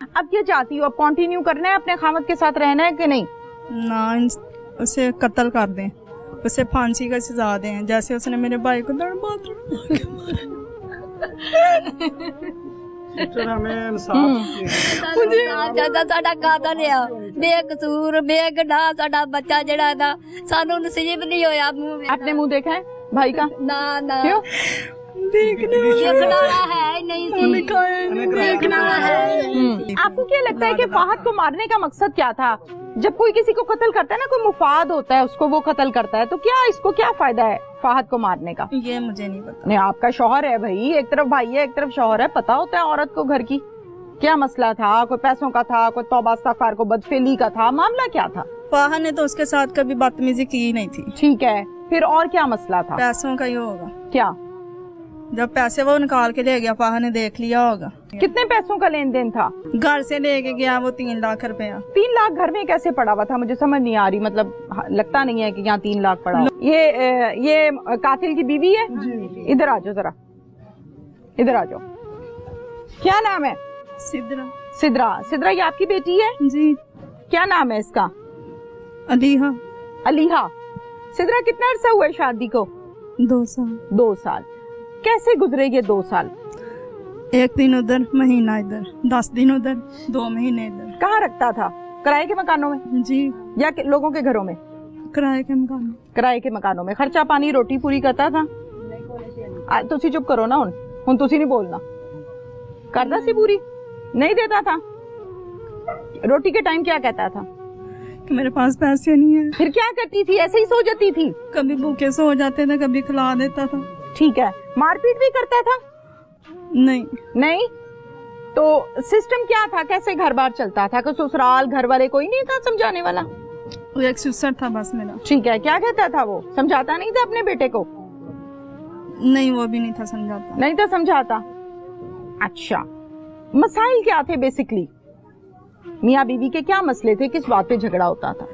अब क्या चाहती हो, अब कंटिन्यू करना है अपने खामद के साथ रहना है कि नहीं? ना, उसे कत्ल कर दें, उसे फांसी का सजा दें, जैसे उसने मेरे भाई को तड़पा के मारा। हमें इंसाफ मुझे ज्यादा साडा कातल है, बेकसूर बेगुनाह साडा बच्चा जड़ा था, सानू नसीब नहीं होया। आपने मुंह देखा है भाई का? ना ना, क्यों? देखने देखना है नहीं सी, देखना है। आपको क्या लगता है कि फाहद को मारने का मकसद क्या था? जब कोई किसी को कत्ल करता है ना, कोई मुफाद होता है, उसको वो कत्ल करता है, तो क्या इसको क्या फायदा है फाहद को मारने का? ये मुझे नहीं पता। नहीं, आपका शौहर है भाई, एक तरफ भाई है एक तरफ शौहर है, पता होता है औरत को घर की क्या मसला था, कोई पैसों का था, कोई तौबा इस्तगफार को बदफेली का था, मामला क्या था? फाहा ने तो उसके साथ कभी बदतमीजी की ही नहीं थी। ठीक है, फिर और क्या मसला था? पैसों का ही होगा। क्या? जब पैसे वो निकाल के ले गया, फाहा ने देख लिया होगा। कितने पैसों का लेन देन था? घर से लेके गया वो 3 लाख रुपया। 3 लाख घर में कैसे पड़ा हुआ था? मुझे समझ नहीं आ रही, मतलब लगता नहीं है कि यहाँ 3 लाख पड़ा हो। ये कातिल की बीवी है? इधर आ जाओ जरा, इधर आ जाओ। क्या नाम है? सिद्रा। सिद्रा। सिद्रा, ये आपकी बेटी है जी। क्या नाम है इसका? अलीहा। अलीहा। सिद्रा, कितना अर्सा हुआ है शादी को? 2 साल। 2 साल। कैसे गुजरे ये 2 साल? 1 दिन उधर, महीना इधर, 10 दिन उधर, 2 महीने इधर। कहाँ रखता था? किराए के मकानों में? जी। या लोगों के घरों में? किराए के मकान में। किराए के मकानों में। खर्चा पानी रोटी पूरी करता था? तुसी चुप करो ना, हुन तुसी नहीं बोलना। करता सी पूरी? नहीं देता था? रोटी के टाइम क्या कहता था? कि मेरे पास पैसे नहीं है। फिर क्या करती थी? ऐसे ही सो जाती थी? कभी भूखे सो जाते थे, कभी खिला देता था। ठीक है, मारपीट भी करता था? नहीं। नहीं? तो सिस्टम क्या था, कैसे घर बार चलता था? कि ससुराल घर वाले कोई नहीं था समझाने वाला? वो एक सुसर था बस मेरा। ठीक है, क्या कहता था वो? समझाता नहीं था अपने बेटे को? नहीं, वो भी नहीं था समझाता। नहीं था समझाता। अच्छा, मसाइल क्या थे बेसिकली? मियाँ बीवी के क्या मसले थे, किस बात पे झगड़ा होता था?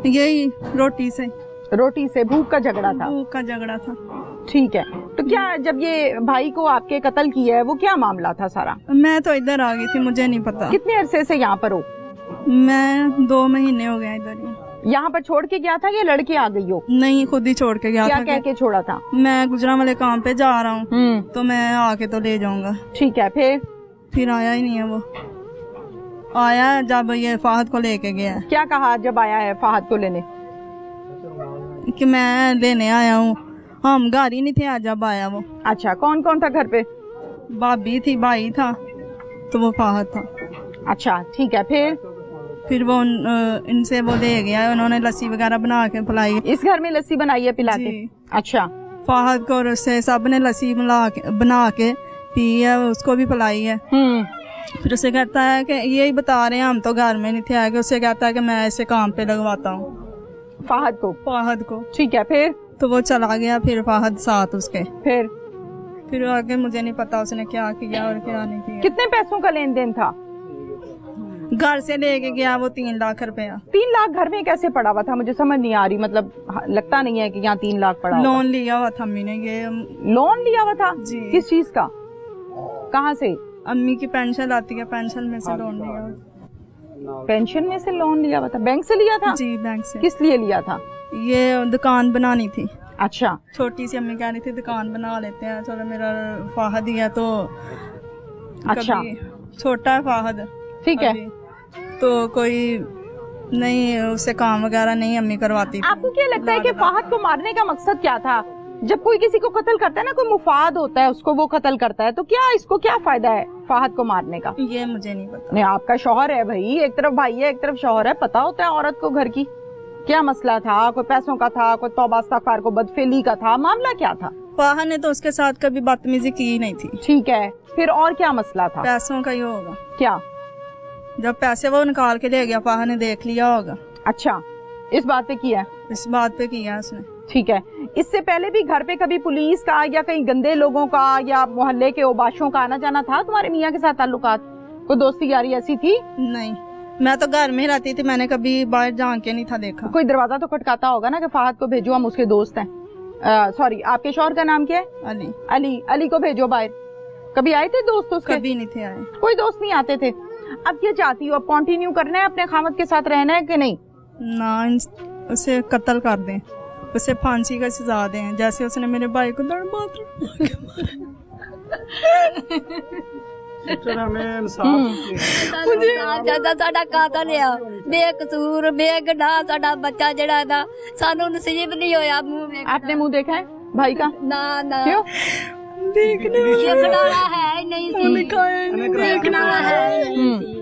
यही रोटी से। रोटी से, भूख का झगड़ा था? भूख का झगड़ा था। ठीक है, तो क्या जब ये भाई को आपके कत्ल किया है, वो क्या मामला था सारा? मैं तो इधर आ गई थी, मुझे नहीं पता। कितने अरसे से यहाँ पर हो? मैं 2 महीने हो गए इधर ही। यहाँ पर छोड़ के गया था या लड़के आ गई हो? नहीं, खुद ही छोड़ के गया क्या था। कह के छोड़ा था? मैं गुजरांवाले काम पे जा रहा हूँ, तो मैं आके तो ले जाऊंगा। ठीक है, फिर आया ही नहीं है वो। आया जब ये फाहद को लेके गया। क्या कहा जब आया है फाहद को लेने? कि मैं लेने आया हूँ, हम घर ही नहीं थे आज जब आया वो। अच्छा, कौन कौन था घर पे? भाभी थी, भाई था, तो वो फाहद था। अच्छा, ठीक है, फिर वो इनसे वो ले गया, उन्होंने लस्सी वगैरह बना के पिलाई। इस घर में लस्सी बनाई है पिला के? अच्छा। फाहद को और उससे सब ने लस्सी बना के पी है, उसको भी पिलाई है। फिर उसे कहता है कि यही बता रहे हैं, हम तो घर में नहीं थे आगे। उससे कहता है कि मैं ऐसे काम पे लगवाता हूँ फाहद को। ठीक है, फिर? तो वो चला गया, फिर फाहद साथ उसके। फिर आगे मुझे नहीं पता उसने क्या किया और क्या नहीं किया। कितने पैसों का लेन देन था? घर से लेके गया वो 3 लाख रुपया। 3 लाख घर में कैसे पड़ा हुआ था? मुझे समझ नहीं आ रही, मतलब लगता नहीं है कि यहाँ 3 लाख पड़ा। लोन लिया हुआ था अम्मी ने। ये लोन लिया हुआ था? जी। किस चीज का? कहाँ से? अम्मी की पेंशन आती है, पेंशन में से लोन लिया हुआ। पेंशन में से लोन लिया हुआ था? बैंक से लिया था? जी, बैंक से। किस लिए लिया था? ये दुकान बनानी थी। अच्छा। छोटी सी, अम्मी कह रही थी दुकान बना लेते हैं, चलो मेरा फाहद ही है तो। अच्छा, छोटा है फाहद। ठीक है, तो कोई नहीं, उससे काम वगैरह नहीं अम्मी करवाती थी। आपको क्या लगता है कि फाहद को मारने का मकसद क्या था? जब कोई किसी को कत्ल करता है ना, कोई मुफाद होता है, उसको वो कत्ल करता है, तो क्या इसको क्या फायदा है फाहद को मारने का? ये मुझे नहीं पता। नहीं, आपका शौहर है भाई, एक तरफ भाई है एक तरफ शौहर है, पता होता है औरत को घर की क्या मसला था, कोई पैसों का था, कोई तौबा इस्तगफार को बदफेली का था, मामला क्या था? फाहा ने तो उसके साथ कभी बदतमीजी की ही नहीं थी। ठीक है, फिर और क्या मसला था? पैसों का ही होगा। क्या? जब पैसे वो निकाल के ले गया, फाहा ने देख लिया होगा। अच्छा, इस बात पे किया? इस बात पे किया उसने। ठीक है, इससे पहले भी घर पे कभी पुलिस का या कहीं गंदे लोगों का या मोहल्ले के ओबाशों का आना जाना था तुम्हारे मियाँ के साथ? ताल्लुकात, कोई दोस्ती यारी ऐसी थी? नहीं, मैं तो घर में रहती थी, मैंने कभी बाहर जाके नहीं था देखा। कोई दरवाजा तो खटकाता होगा ना कि फाहद को भेजो, हम उसके दोस्त हैं। सॉरी, आपके शौहर का नाम क्या है? अली। अली को भेजो बाहर। कभी आए थे दोस्त उसके? कभी नहीं थे आए। कोई दोस्त नहीं आते थे? अब क्या चाहती हो, अब कंटिन्यू करना है अपने खामद के साथ रहना है कि नहीं? ना उसे कत्ल कर दें, उसे फांसी का सजा दें, जैसे उसने मेरे भाई को हमें इंसाफ ज्यादा साडा कातल आ, बेकसूर बेगुनाह साडा बच्चा जड़ा दा सानू नसीब नहीं होया। आपने मुंह देखा है भाई का? ना ना क्यों? देखने देखना है नहीं सी, देखना है नहीं सी।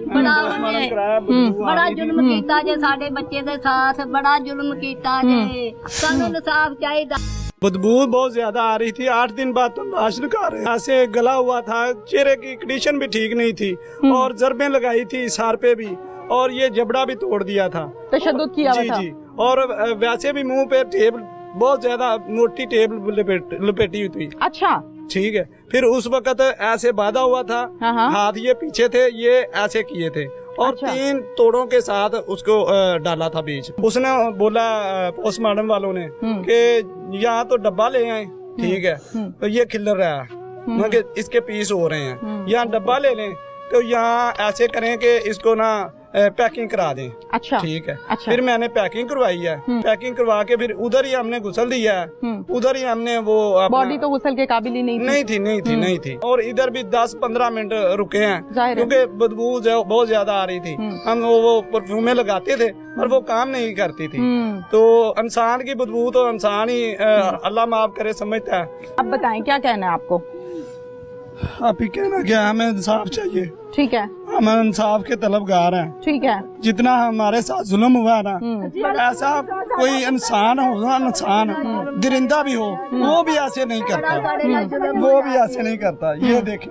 बड़ा जुल्म कीता जे साडे बच्चे दे साथ, बड़ा जुल्म कीता जे, सानू इंसाफ चाहिदा। बदबू बहुत ज्यादा आ रही थी। 8 दिन बाद तो लाश निकाल रहे हैं। ऐसे गला हुआ था, चेहरे की कंडीशन भी ठीक नहीं थी और जरबें लगाई थी सर पे भी, और ये जबड़ा भी तोड़ दिया था, तशद्दुद किया हुआ था। जी। और वैसे भी मुंह पे टेप बहुत ज्यादा मोटी टेप लपेटी हुई थी। अच्छा, ठीक है। फिर उस वक्त ऐसे बांधा हुआ था, हाथ ये पीछे थे, ये ऐसे किए थे और अच्छा। 3 तोड़ों के साथ उसको डाला था बीच। उसने बोला पोस्टमार्टम वालों ने कि यहाँ तो डब्बा ले आए, ठीक है, तो ये खिल्लर रहा है, मतलब इसके पीस हो रहे हैं, यहाँ डब्बा ले लें तो यहाँ ऐसे करें कि इसको ना पैकिंग करा दें। अच्छा, ठीक है। अच्छा। फिर मैंने पैकिंग करवाई है, पैकिंग करवा के फिर उधर ही हमने गुसल दिया है, उधर ही हमने वो बॉडी तो गुसल के काबिल ही नहीं थी। और इधर भी 10-15 मिनट रुके हैं क्योंकि बदबू बहुत ज्यादा आ रही थी। हम वो परफ्यूमें लगाते थे पर वो काम नहीं करती थी। तो इंसान की बदबू तो इंसान ही अल्लाह माफ करे समझता है। अब बताएं क्या कहना है आपको? आप ही कहना क्या, हमें इंसाफ चाहिए। ठीक है, हम इंसाफ के तलबगार हैं। ठीक है। जितना हमारे साथ जुल्म हुआ है ना, ऐसा कोई इंसान हो, इंसान दरिंदा भी हो, वो भी ऐसे नहीं करता, वो भी ऐसे नहीं करता। ये देखें,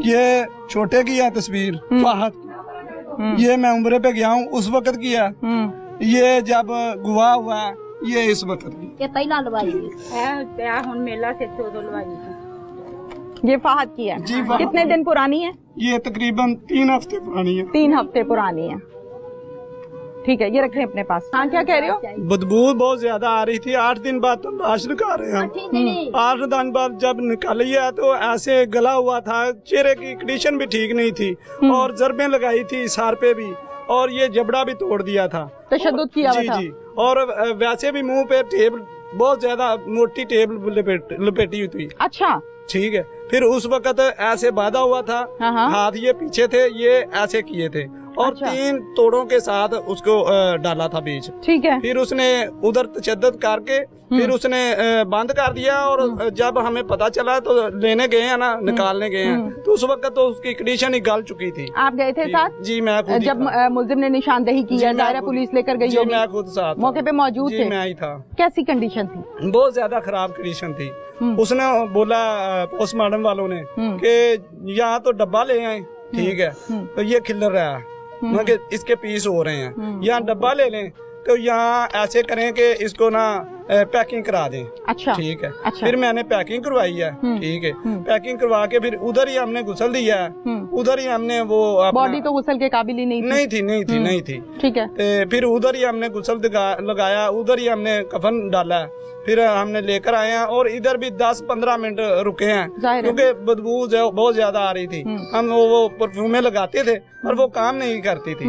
ये छोटे की है तस्वीर, फाहद की, ये मैं उम्रे पे गया हूँ उस वक्त की है, ये जब गुआ हुआ है, ये इस वक्त की। ये पहला लवाई मेला से लवाई, ये फाहद की है। जी, फाहद। कितने दिन पुरानी है? ये तकरीबन 3 हफ्ते पुरानी है। 3 हफ्ते पुरानी है। ठीक है, ये रखें अपने पास। हाँ, क्या कह रहे हो? बदबू बहुत ज्यादा आ रही थी। 8 दिन बाद तो लाश निकाल रहे हैं। 8 दिन बाद जब निकाली है तो ऐसे गला हुआ था, चेहरे की कंडीशन भी ठीक नहीं थी और जरबें लगाई थी सर पे भी, और ये जबड़ा भी तोड़ दिया था, तशद्दुद किया हुआ था। जी। और वैसे भी मुंह पे टेप बहुत ज्यादा मोटी टेप लपेटी हुई थी। अच्छा, ठीक है। फिर उस वक्त ऐसे बांधा हुआ था, हाथ ये पीछे थे, ये ऐसे किए थे और अच्छा। 3 तोड़ों के साथ उसको डाला था बीच। ठीक है। फिर उसने उधर तशद्दुद करके फिर उसने बंद कर दिया और जब हमें पता चला तो लेने गए हैं ना, निकालने गए हैं, तो उस वक्त तो उसकी कंडीशन ही गल चुकी थी। आप गए थे साथ? जी, मैं खुद जब मुलजिम ने निशानदेही की है, दायरा पुलिस लेकर गई होगी? मैं खुद साथ मौके पे मौजूद थे? मैं ही था। कैसी कंडीशन थी? बहुत ज्यादा खराब कंडीशन थी। उसने बोला पोस्टमार्टम वालों ने कि यहाँ तो डब्बा ले आए, ठीक है, तो ये खिल्लर रहा है, मतलब इसके पीस हो रहे हैं, यहाँ डब्बा ले लें तो यहाँ ऐसे करें कि इसको ना पैकिंग करा दें। अच्छा, ठीक है। अच्छा। फिर मैंने पैकिंग करवाई है, ठीक है, पैकिंग करवा के फिर उधर ही हमने गुसल दिया है, उधर ही हमने वो बॉडी तो गुसल के काबिल ही नहीं थी। ठीक है। फिर उधर ही हमने गुसल लगाया, उधर ही हमने कफन डाला है, फिर हमने लेकर आए हैं और इधर भी 10-15 मिनट रुके हैं क्योंकि बदबू बहुत ज्यादा आ रही थी। हम वो परफ्यूमें लगाते थे पर वो काम नहीं करती थी।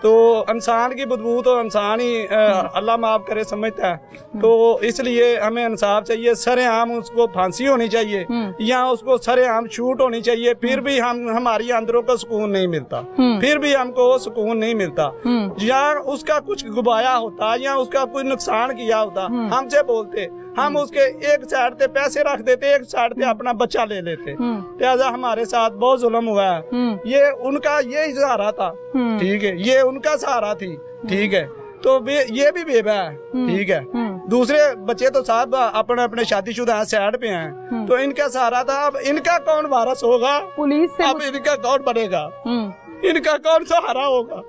तो इंसान की बदबू तो इंसान ही अल्लाह माफ करे समझता है। तो इसलिए हमें इंसाफ चाहिए। सरेआम उसको फांसी होनी चाहिए या उसको सरेआम शूट होनी चाहिए। फिर भी हमारी अंदरों को सुकून नहीं मिलता, फिर भी हमको सुकून नहीं मिलता। या उसका कुछ गुबाया होता या उसका कुछ नुकसान किया होता, हमसे बोलते, हम उसके एक साइड पे पैसे रख देते, एक साइड पे अपना बच्चा ले लेते। लिहाजा हमारे साथ बहुत जुल्म हुआ है। ये उनका ये सहारा था, ठीक है, ये उनका सहारा थी, ठीक है, तो ये भी बेबा है, ठीक है। दूसरे बच्चे तो साहब अपने अपने शादीशुदा साइड पे हैं, तो इनका सहारा था। अब इनका कौन वारस होगा पुलिस से? अब इनका कौन बनेगा, इनका कौन सहारा होगा?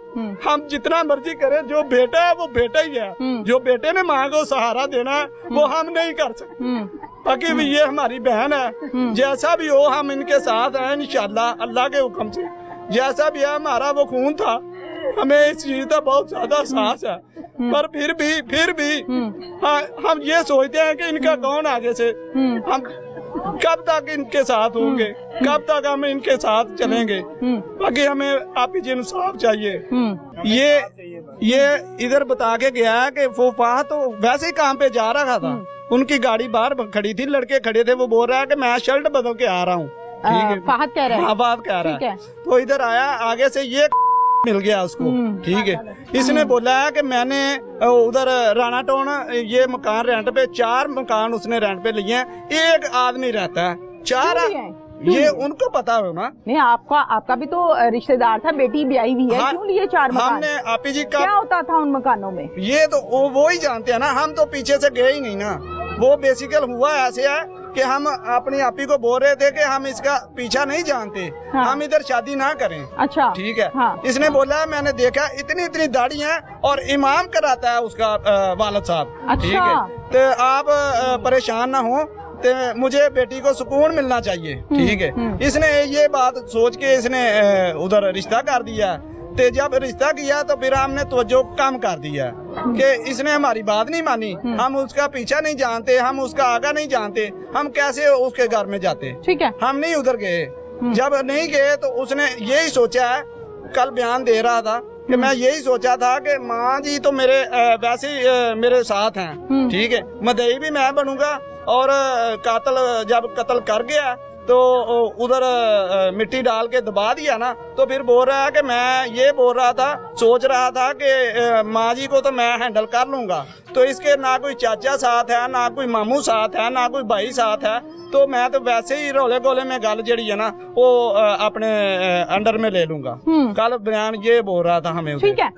हम जितना मर्जी करें, जो बेटा है वो बेटा ही है, जो बेटे ने माँ को सहारा देना है वो हम नहीं कर सकते। बाकी भी ये हमारी बहन है, जैसा भी हो हम इनके साथ हैं इंशाल्लाह, अल्लाह के हुक्म से। जैसा भी है हमारा वो खून था, हमें इस चीज का बहुत ज्यादा एहसास है, पर फिर भी हम ये सोचते हैं कि इनका कौन आगे से। कब तक इनके साथ होंगे, कब तक हम इनके साथ चलेंगे। बाकी हमें आप ही इंसाफ चाहिए। ये इधर बता के गया है कि वो वहाँ तो वैसे ही काम पे जा रहा था, उनकी गाड़ी बाहर खड़ी थी, लड़के खड़े थे, वो बोल रहा है कि मैं शर्ट बदल के आ रहा हूँ। ठीक है, फहद कह रहा है। हाँ, फहद कह रहा है। तो इधर आया, आगे से ये मिल गया उसको। ठीक है, इसने बोला है कि मैंने उधर राणा टाउन ये मकान रेंट पे, 4 मकान उसने रेंट पे लिए हैं, एक आदमी रहता है, 4 ये उनको पता हो ना। नहीं, आपका भी तो रिश्तेदार था, बेटी ब्याही हुई है। हाँ, क्यों लिए 4 मकान? हमने आपी जी का क्या होता था उन मकानों में? ये तो वो ही जानते हैं ना, हम तो पीछे से गए ही नहीं ना। वो बेसिकल हुआ ऐसे है कि हम अपनी आपी को बोल रहे थे कि हम इसका पीछा नहीं जानते। हाँ। हम इधर शादी ना करें। अच्छा, ठीक है। हाँ। इसने बोला मैंने देखा इतनी दाढ़ी है और इमाम कराता है उसका वालिद साहब। अच्छा। ठीक है, तो आप परेशान ना हो, तो मुझे बेटी को सुकून मिलना चाहिए। ठीक है, इसने ये बात सोच के इसने उधर रिश्ता कर दिया। तो जब रिश्ता किया तो फिर हमने तवज्जो कम कर दिया कि इसने हमारी बात नहीं मानी, हम उसका पीछा नहीं जानते, हम उसका आगा नहीं जानते, हम कैसे उसके घर में जाते। ठीक है, हम नहीं उधर गए। जब नहीं गए तो उसने यही सोचा है, कल बयान दे रहा था कि मैं यही सोचा था कि माँ जी तो मेरे वैसे ही मेरे साथ हैं। ठीक है, मदई भी मैं बनूंगा, और कातल जब कत्ल कर गया तो उधर मिट्टी डाल के दबा दिया ना, तो फिर बोल रहा है कि मैं ये बोल रहा था, सोच रहा था कि माँ जी को तो मैं हैंडल कर लूंगा, तो इसके ना कोई चाचा साथ है, ना कोई मामू साथ है, ना कोई भाई साथ है, तो मैं तो वैसे ही रोले गोले में गल जड़ी है ना वो अपने अंडर में ले लूंगा। कल बयान ये बोल रहा था हमें। ठीक है।